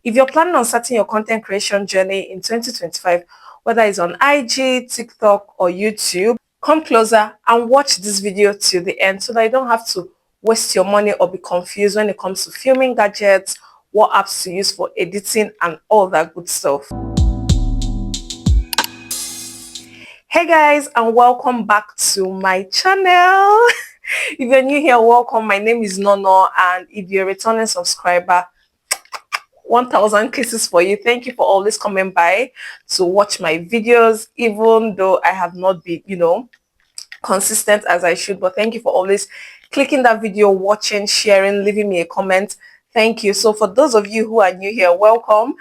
If you're planning on starting your content creation journey in 2025, whether it's on IG, TikTok, or YouTube, come closer and watch this video till the end so that you don't have to waste your money or be confused when it comes to filming gadgets, what apps to use for editing, and all that good stuff. Hey guys, and welcome back to my channel. If you're new here, welcome. My name is Nono, and if you're a returning subscriber, 1000 kisses for you. Thank you for always coming by to watch my videos, even though I have not been, consistent as I should. But thank you for always clicking that video, watching, sharing, leaving me a comment. Thank you. So for those of you who are new here, welcome.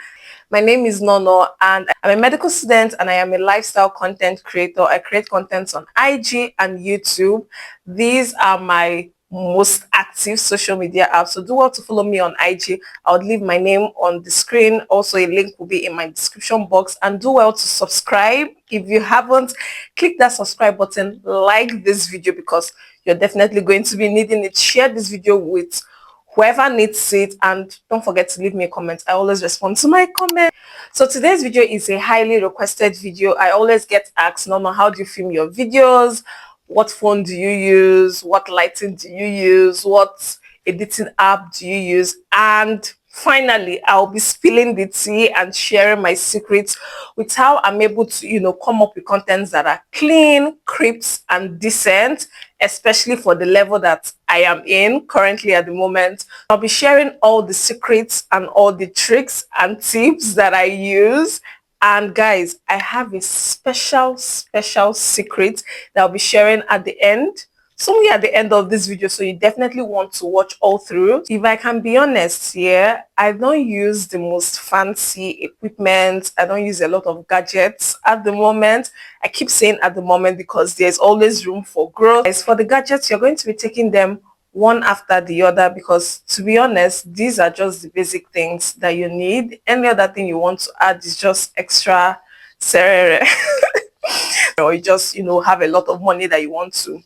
My name is Nono, and I'm a medical student and I am a lifestyle content creator. I create content on IG and YouTube. These are my most active social media apps, so do well to follow me on IG. I'll leave my name on the screen. Also, a link will be in my description box, and do well to subscribe. If you haven't, click that subscribe button, like this video because you're definitely going to be needing it. Share this video with whoever needs it, and don't forget to leave me a comment. I always respond to my comment. So today's video is a highly requested video. I always get asked, Norma, how do you film your videos? What phone do you use? What lighting do you use? What editing app do you use? And finally, I'll be spilling the tea and sharing my secrets with how I'm able to, come up with contents that are clean, crisp, and decent, especially for the level that I am in currently at the moment. I'll be sharing all the secrets and all the tricks and tips that I use. And guys, I have a special secret that I'll be sharing at the end, somewhere at the end of this video, so you definitely want to watch all through. If I can be honest here, I don't use the most fancy equipment. I don't use a lot of gadgets at the moment. I keep saying at the moment because there's always room for growth. As for the gadgets, you're going to be taking them one after the other because, to be honest, these are just the basic things that you need. Any other thing you want to add is just extra serere. Or you just have a lot of money that you want to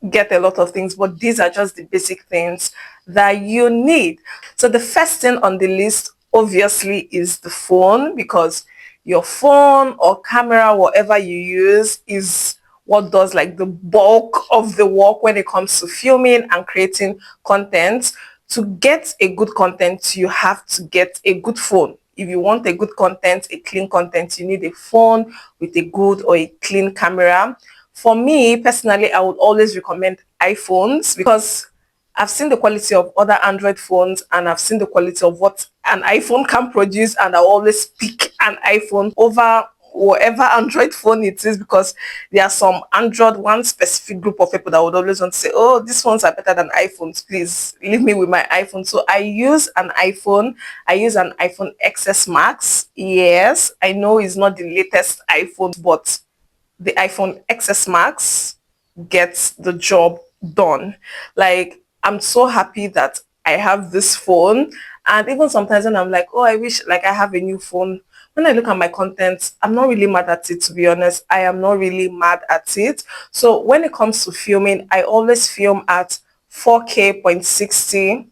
get a lot of things, but these are just the basic things that you need. So the first thing on the list obviously is the phone, because your phone or camera, whatever you use, is what does like the bulk of the work when it comes to filming and creating content. To get a good content, you have to get a good phone. If you want a good content, a clean content, you need a phone with a good or a clean camera. For me personally, I would always recommend iPhones because I've seen the quality of other Android phones and I've seen the quality of what an iPhone can produce, and I always pick an iPhone over whatever Android phone it is, because there are some Android, one specific group of people that would always want to say, oh, these phones are better than iPhones, please leave me with my iPhone. So I use an iPhone. I use an iPhone XS Max. Yes, I know it's not the latest iPhone, but the iPhone XS Max gets the job done. Like, I'm so happy that I have this phone. And even sometimes when I'm like, oh, I wish like I have a new phone, when I look at my content, I'm not really mad at it, to be honest. I am not really mad at it. So when it comes to filming, I always film at 4K.60.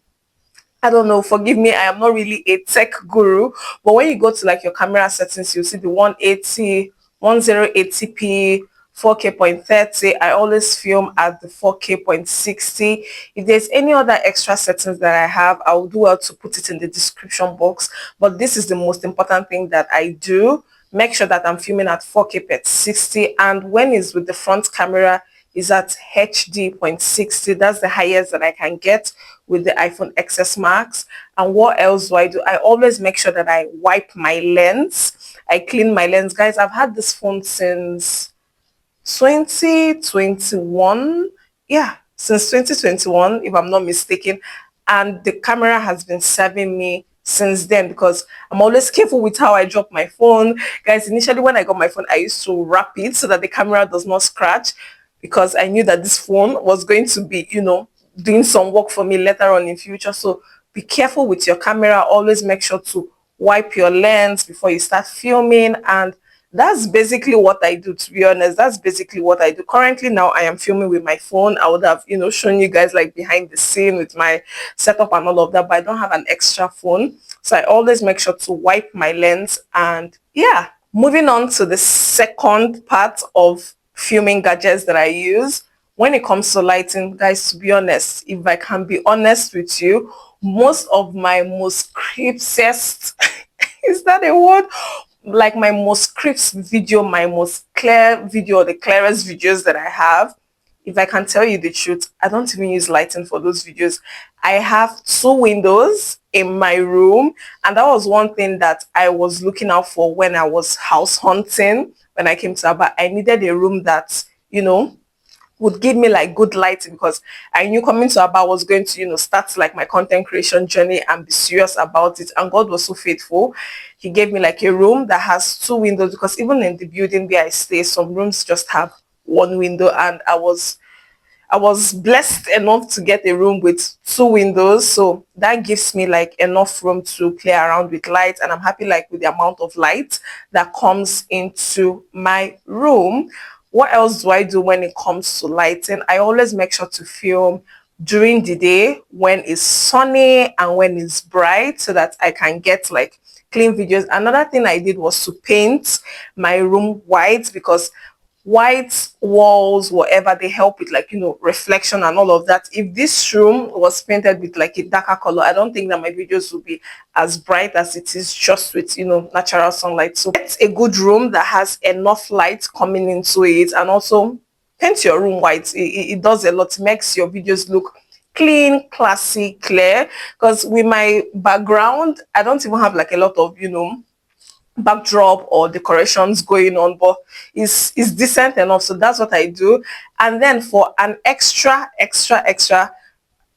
I don't know, forgive me, I am not really a tech guru, but when you go to like your camera settings, you'll see the 180, 1080p, 4K.30. I always film at the 4K.60. If there's any other extra settings that I have, I will do well to put it in the description box. But this is the most important thing that I do. Make sure that I'm filming at 4K.60, and when it's with the front camera, is at HD.60. That's the highest that I can get with the iPhone XS Max. And what else do? I always make sure that I wipe my lens. I clean my lens. Guys, I've had this phone since 2021. Yeah, since 2021, if I'm not mistaken. And the camera has been serving me since then because I'm always careful with how I drop my phone. Guys, initially when I got my phone, I used to wrap it so that the camera does not scratch, because I knew that this phone was going to be, doing some work for me later on in future. So be careful with your camera. Always make sure to wipe your lens before you start filming. And that's basically what I do, to be honest. That's basically what I do. Currently now I am filming with my phone. I would have, shown you guys like behind the scene with my setup and all of that, but I don't have an extra phone. So I always make sure to wipe my lens. And yeah, moving on to the second part of filming gadgets that I use. When it comes to lighting, guys, to be honest, if I can be honest with you, most of my most crisp is that a word? Like my most crisp video, my most clear video, the clearest videos that I have, if I can tell you the truth, I don't even use lighting for those videos. I have two windows in my room, and that was one thing that I was looking out for when I was house hunting. When I came to Aba, I needed a room that, would give me like good lighting, because I knew coming to Aba was going to, start like my content creation journey and be serious about it. And God was so faithful. He gave me like a room that has two windows, because even in the building where I stay, some rooms just have one window, and I was blessed enough to get a room with two windows, so that gives me like enough room to play around with light, and I'm happy like with the amount of light that comes into my room. What else do I do when it comes to lighting? I always make sure to film during the day when it's sunny and when it's bright, so that I can get like clean videos. Another thing I did was to paint my room white, because white walls, whatever, they help with like, reflection and all of that. If this room was painted with like a darker color, I don't think that my videos will be as bright as it is just with, natural sunlight. So it's a good room that has enough light coming into it, and also paint your room white. It does a lot. It makes your videos look clean, classy, clear. Because with my background, I don't even have like a lot of, backdrop or decorations going on, but it's decent enough, so that's what I do. And then for an extra,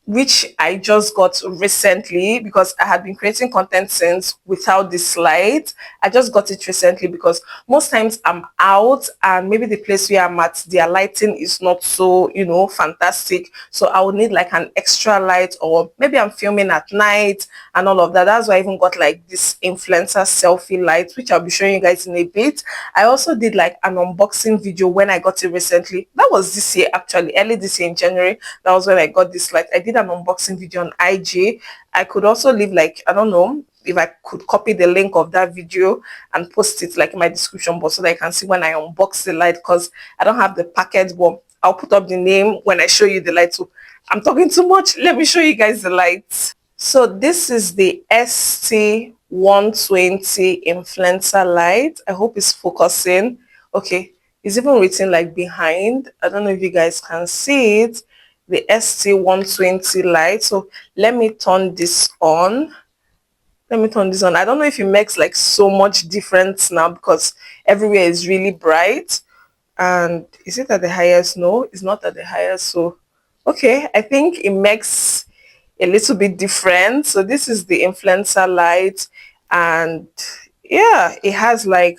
which I just got recently, because I had been creating content since without this slide. I just got it recently because most times I'm out and maybe the place where I'm at, their lighting is not so, fantastic. So I would need like an extra light, or maybe I'm filming at night and all of that. That's why I even got like this influencer selfie light, which I'll be showing you guys in a bit. I also did like an unboxing video when I got it recently. That was this year, actually, early this year in January. That was when I got this light. I did an unboxing video on IG. I could also leave like, I don't know if I could copy the link of that video and post it like in my description box, so that I can see when I unbox the light, because I don't have the packet, but I'll put up the name when I show you the light. So I'm talking too much. Let me show you guys the light. So this is the ST120 influencer light. I hope it's focusing. Okay, it's even written like behind. I don't know if you guys can see it. The ST120 light. So let me turn this on. I don't know if it makes like so much difference now, because everywhere is really bright. And is it at the highest? No, it's not at the highest. So okay, I think it makes a little bit different. So this is the influencer light, and yeah, it has like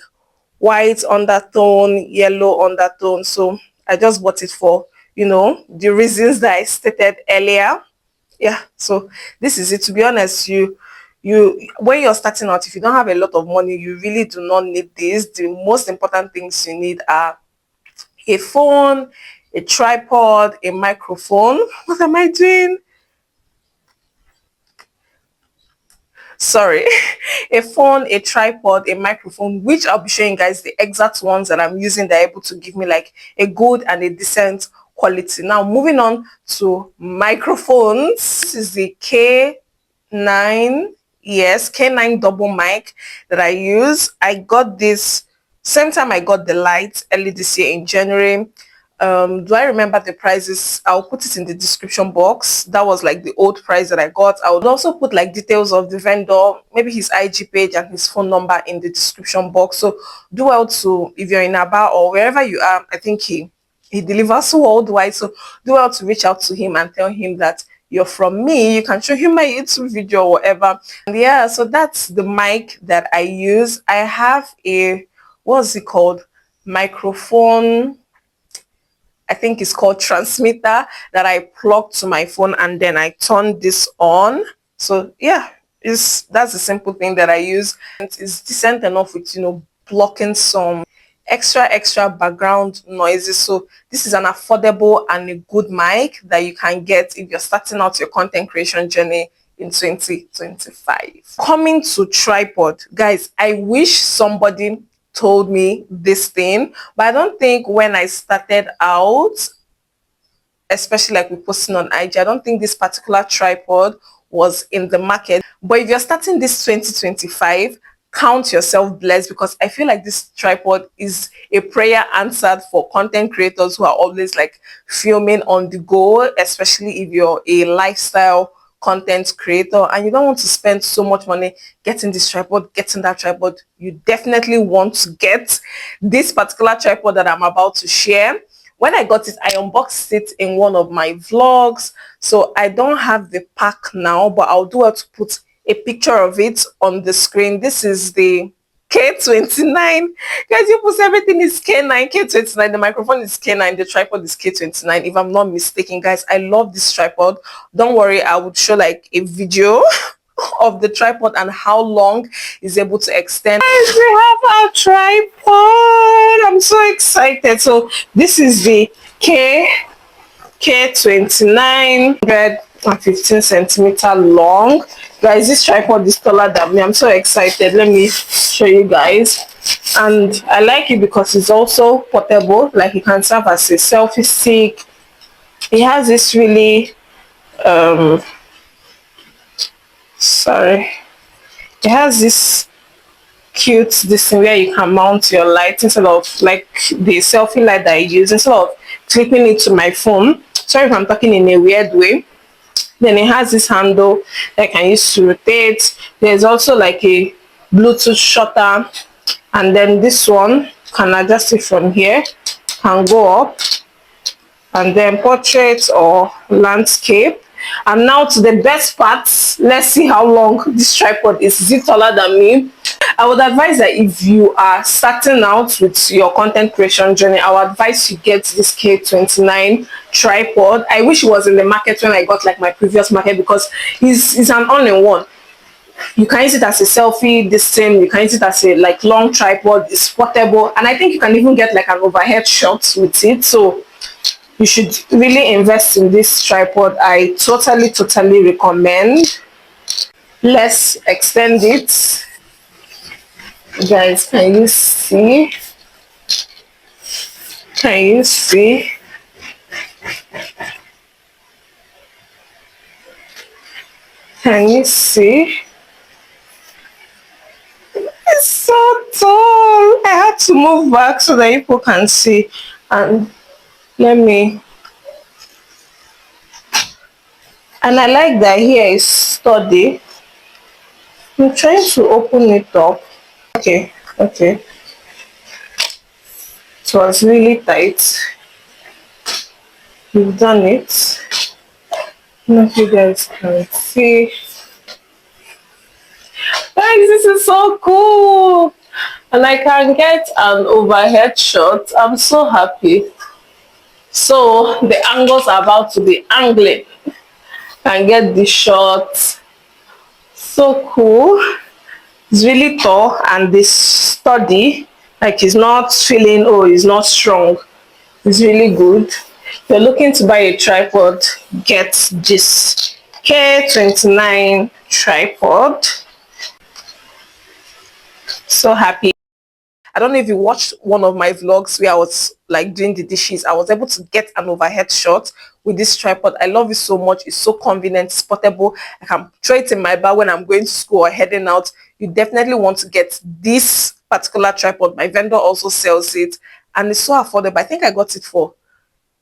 white undertone, yellow undertone. So I just bought it for, the reasons that I stated earlier. Yeah, so this is it. To be honest, you when you're starting out, if you don't have a lot of money, you really do not need this. The most important things you need are a phone, a tripod, a microphone. What am I doing? Sorry. A phone, a tripod, a microphone, which I'll be showing you guys the exact ones that I'm using that are able to give me like a good and a decent quality. Now moving on to microphones. This is the K9, yes, K9 double mic that I use. I got this same time I got the light early this year in January. Do I remember the prices? I'll put it in the description box. That was like the old price that I got. I would also put like details of the vendor, maybe his IG page and his phone number in the description box. So do well to, if you're in Aba or wherever you are, I think he delivers worldwide. So do well to reach out to him and tell him that you're from me. You can show him my YouTube video or whatever. And yeah, so that's the mic that I use. I have a, what's it called? Microphone, I think it's called transmitter, that I plug to my phone, and then I turn this on. So yeah, that's a simple thing that I use. It's decent enough with, blocking some extra background noises. So this is an affordable and a good mic that you can get if you're starting out your content creation journey in 2025. Coming to tripod, guys, I wish somebody told me this thing, but I don't think when I started out, especially like we posting on IG, I don't think this particular tripod was in the market. But if you're starting this 2025, count yourself blessed, because I feel like this tripod is a prayer answered for content creators who are always like filming on the go, especially if you're a lifestyle content creator and you don't want to spend so much money getting this tripod, getting that tripod. You definitely want to get this particular tripod that I'm about to share. When I got it, I unboxed it in one of my vlogs, so I don't have the pack now, but I'll do it to put a picture of it on the screen. This is the K29. Guys, you put everything is K9, K29. The microphone is K9, the tripod is K29, if I'm not mistaken. Guys, I love this tripod. Don't worry, I would show like a video of the tripod and how long is able to extend. Guys, we have our tripod. I'm so excited. So this is the K29, 115 centimeter long. Guys, this tripod is taller than me. I'm so excited. Let me show you guys. And I like it because it's also portable. Like, it can serve as a selfie stick. It has this really it has this cute this thing where you can mount your light instead of like the selfie light that I use. Instead of clipping it to my phone, sorry if I'm talking in a weird way, then it has this handle that I can use to rotate. There's also like a Bluetooth shutter, and then this one can adjust it from here, can go up, and then portrait or landscape. And now to the best part, let's see how long this tripod is. Is it taller than me? I would advise that if you are starting out with your content creation journey, I would advise you get this K29 tripod. I wish it was in the market when I got like my previous market, because it's an all-in-one. You can use it as a selfie, this same, you can use it as a like long tripod, it's portable, and I think you can even get like an overhead shot with it. So you should really invest in this tripod. I totally recommend. Let's extend it. Guys, can you see? Can you see? Can you see? It's so tall. I had to move back so that people can see. And and I like that here is sturdy. I'm trying to open it up. Okay. It was really tight. We've done it. I don't know if you guys can see. Guys, this is so cool. And I can get an overhead shot. I'm so happy. So the angles are about to be angling. Can get the shot. So cool. It's really tall and this sturdy. Like, it's not feeling, oh, it's not strong. It's really good. If you're looking to buy a tripod, get this K29 tripod. So happy. I don't know if you watched one of my vlogs where I was like doing the dishes. I was able to get an overhead shot with this tripod. I love it so much. It's so convenient, it's portable. I can throw it in my bag when I'm going to school or heading out. You definitely want to get this particular tripod. My vendor also sells it and it's so affordable. I think I got it for,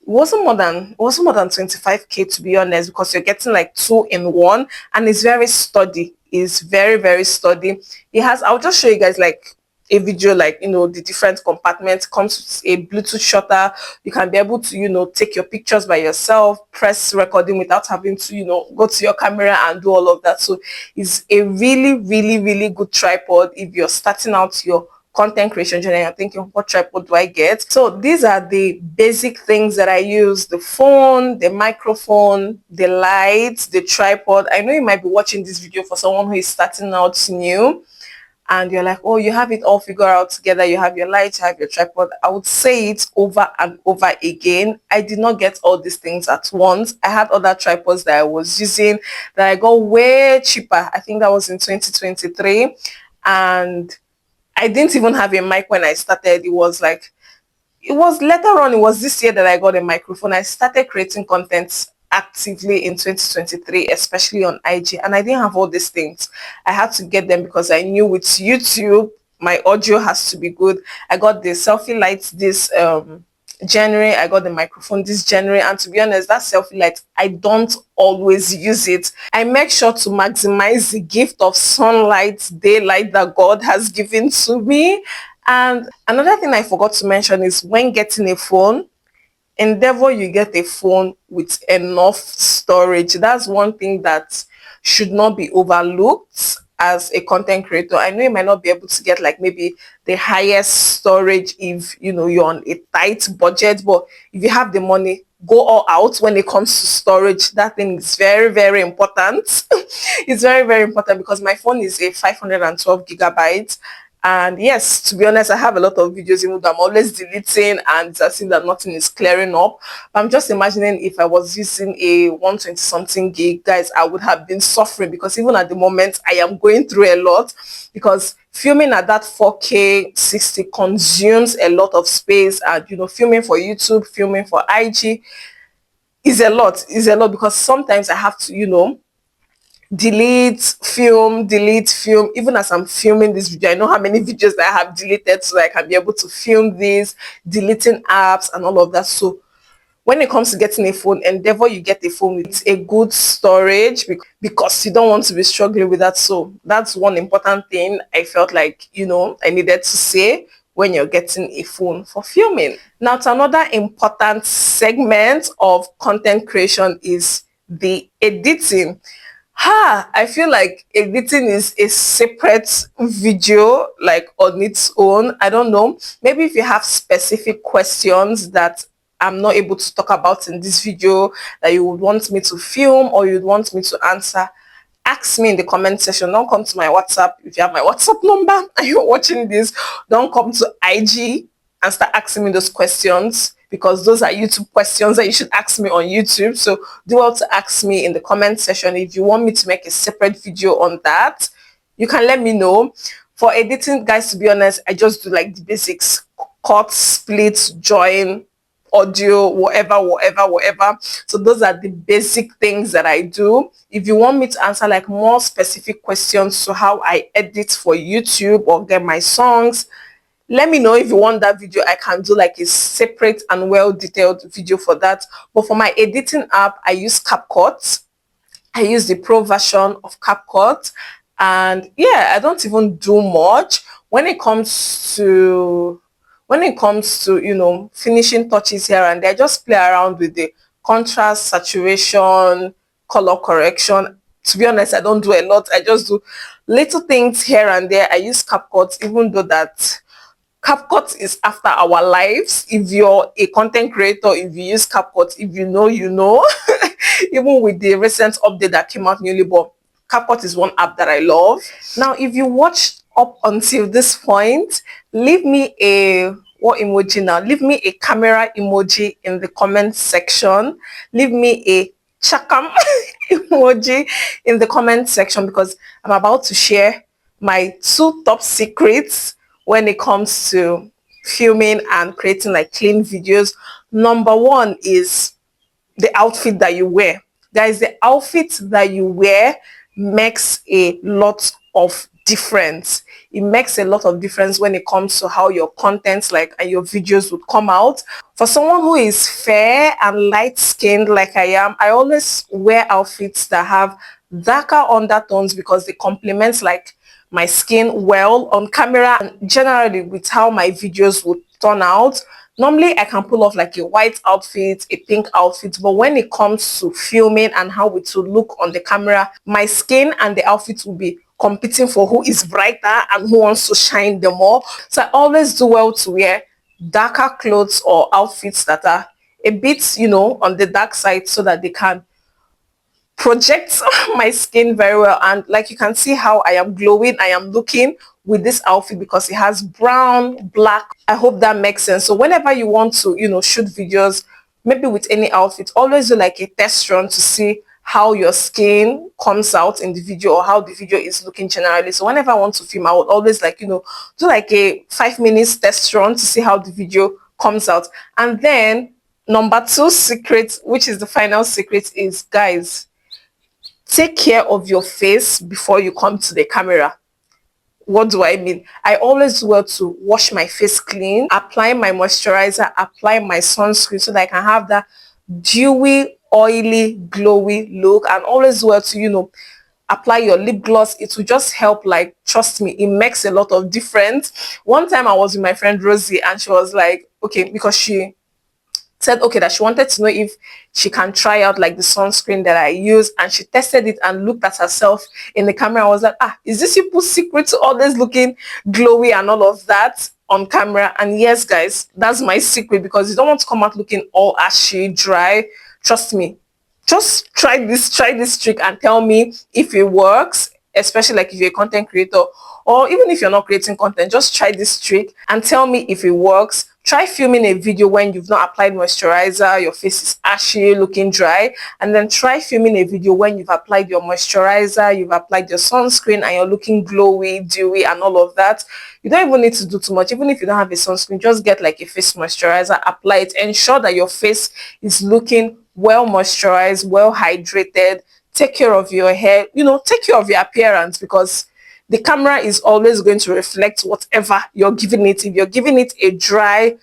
it wasn't more than 25k, to be honest, because you're getting like 2 in 1, and it's very sturdy. It's very sturdy. It has, I'll just show you guys like a video, like, you know, the different compartments. Comes with a Bluetooth shutter. You can be able to, you know, take your pictures by yourself, press recording without having to, you know, go to your camera and do all of that. So it's a really good tripod if you're starting out your content creation journey and thinking, what tripod do I get? So these are the basic things that I use: the phone, the microphone, the lights, the tripod. I know you might be watching this video for someone who is starting out new, and you're like, oh, you have it all figured out together, you have your lights, you have your tripod, I would say it over and over again. I did not get all these things at once. I had other tripods that I was using that I got way cheaper. I think that was in 2023. And I didn't even have a mic when I started. It was later on, it was this year that I got a microphone. I started creating content actively in 2023, especially on IG, and I didn't have all these things. I had to get them because I knew with YouTube, my audio has to be good. I got the selfie lights this January. I got the microphone this January, and to be honest, that selfie light, I don't always use it. I make sure to maximize the gift of sunlight, daylight that God has given to me. And another thing I forgot to mention is when getting a phone, endeavor you get a phone with enough storage. That's one thing that should not be overlooked as a content creator. I know you might not be able to get like maybe the highest storage if you're on a tight budget, but if you have the money, go all out when it comes to storage. That thing is very, very important. It's very, very important because my phone is a 512 gigabytes. And yes, to be honest, I have a lot of videos even though I'm always deleting and it's as if that nothing is clearing up. But I'm just imagining if I was using a 120 something gig, guys, I would have been suffering because even at the moment I am going through a lot because filming at that 4K 60 consumes a lot of space, and filming for YouTube, filming for IG is a lot because sometimes I have to, delete film. Even as I'm filming this video, I know how many videos that I have deleted so I can be able to film this, deleting apps and all of that. So when it comes to getting a phone, endeavor you get a phone with a good storage because you don't want to be struggling with that. So that's one important thing I felt like I needed to say when you're getting a phone for filming. Now, to another important segment of content creation is the editing. I feel like editing is a separate video, like on its own. I don't know. Maybe if you have specific questions that I'm not able to talk about in this video that you would want me to film or you'd want me to answer, ask me in the comment section. Don't come to my WhatsApp. If you have my WhatsApp number and you're watching this, don't come to IG and start asking me those questions because those are YouTube questions that you should ask me on YouTube. So do well to ask me in the comment section. If you want me to make a separate video on that, you can let me know. For editing, guys, to be honest, I just do like the basics: cut, split, join, audio, whatever. So those are the basic things that I do. If you want me to answer like more specific questions to how I edit for YouTube or get my songs, let me know. If you want that video, I can do like a separate and well detailed video for that. But for my editing app, I use CapCut. I use the pro version of CapCut, and yeah, I don't even do much when it comes to finishing touches here and there. I just play around with the contrast, saturation, color correction. To be honest, I don't do a lot. I just do little things here and there. I use CapCut, even though that CapCut is after our lives. If you're a content creator, if you use CapCut, if you know, you know. Even with the recent update that came out newly, but CapCut is one app that I love. Now, if you watched up until this point, leave me a what emoji now? Leave me a camera emoji in the comment section. Leave me a chakam emoji in the comment section because I'm about to share my 2 top secrets when it comes to filming and creating like clean videos. Number 1 is the outfit that you wear. Guys, the outfit that you wear makes a lot of difference. It makes a lot of difference when it comes to how your contents and your videos would come out. For someone who is fair and light skinned like I am, I always wear outfits that have darker undertones because they complement like my skin well on camera and generally with how my videos would turn out. Normally, I can pull off like a white outfit, a pink outfit, but when it comes to filming and how it will look on the camera, my skin and the outfit will be competing for who is brighter and who wants to shine the more. So I always do well to wear darker clothes or outfits that are a bit, on the dark side so that they can projects my skin very well, and like you can see how I am glowing, I am looking with this outfit because it has brown, black. I hope that makes sense. So whenever you want to, shoot videos, maybe with any outfit, always do like a test run to see how your skin comes out in the video or how the video is looking generally. So whenever I want to film, I would always like, do like a 5 minutes test run to see how the video comes out. And then number two secret, which is the final secret, is, guys, take care of your face before you come to the camera. What do I mean? I always do well to wash my face clean, apply my moisturizer, apply my sunscreen so that I can have that dewy, oily, glowy look, and always do well to, apply your lip gloss. It will just help, like, trust me, it makes a lot of difference. One time I was with my friend Rosie and she was like, okay, because she said okay that she wanted to know if she can try out like the sunscreen that I use, and she tested it and looked at herself in the camera. I was like, is this people's secret to always looking glowy and all of that on camera? And yes, guys, that's my secret, because you don't want to come out looking all ashy, dry. Trust me, just try this trick and tell me if it works, especially like if you're a content creator, or even if you're not creating content. Just try this trick and tell me if it works. Try filming a video when you've not applied moisturizer, your face is ashy, looking dry, and then try filming a video when you've applied your moisturizer, you've applied your sunscreen, and you're looking glowy, dewy, and all of that. You don't even need to do too much. Even if you don't have a sunscreen, just get like a face moisturizer, apply it, ensure that your face is looking well moisturized, well hydrated. Take care of your hair, take care of your appearance, because the camera is always going to reflect whatever you're giving it. If you're giving it a dry,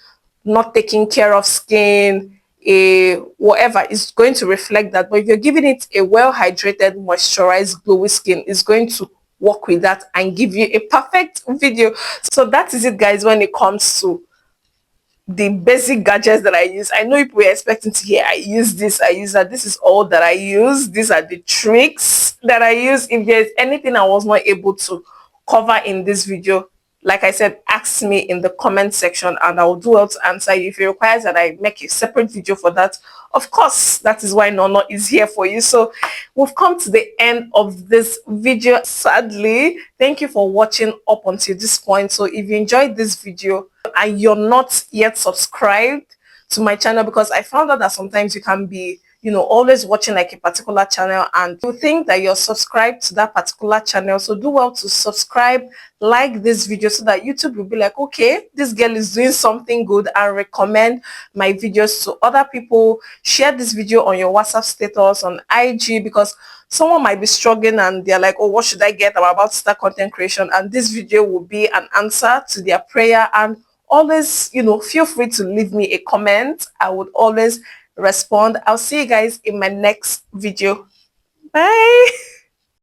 not taking care of skin, a whatever, is going to reflect that. But if you're giving it a well hydrated, moisturized, glowy skin, it's going to work with that and give you a perfect video. So that is it, guys, when it comes to the basic gadgets that I use. I know people were expecting to hear I use this, I use that. This is all that I use. These are the tricks that I use. If there's anything I was not able to cover in this video, like I said, ask me in the comment section and I will do well to answer you. If it requires that I make a separate video for that, of course, that is why Nono is here for you. So we've come to the end of this video, sadly. Thank you for watching up until this point. So if you enjoyed this video and you're not yet subscribed to my channel, because I found out that sometimes you can be, always watching like a particular channel and you think that you're subscribed to that particular channel. So do well to subscribe, like this video, so that YouTube will be like, okay, this girl is doing something good, and recommend my videos to other people. Share this video on your WhatsApp status, on IG, because someone might be struggling and they're like, oh, what should I get? I'm about to start content creation, and this video will be an answer to their prayer. And always, feel free to leave me a comment. I would always respond. I'll see you guys in my next video. Bye.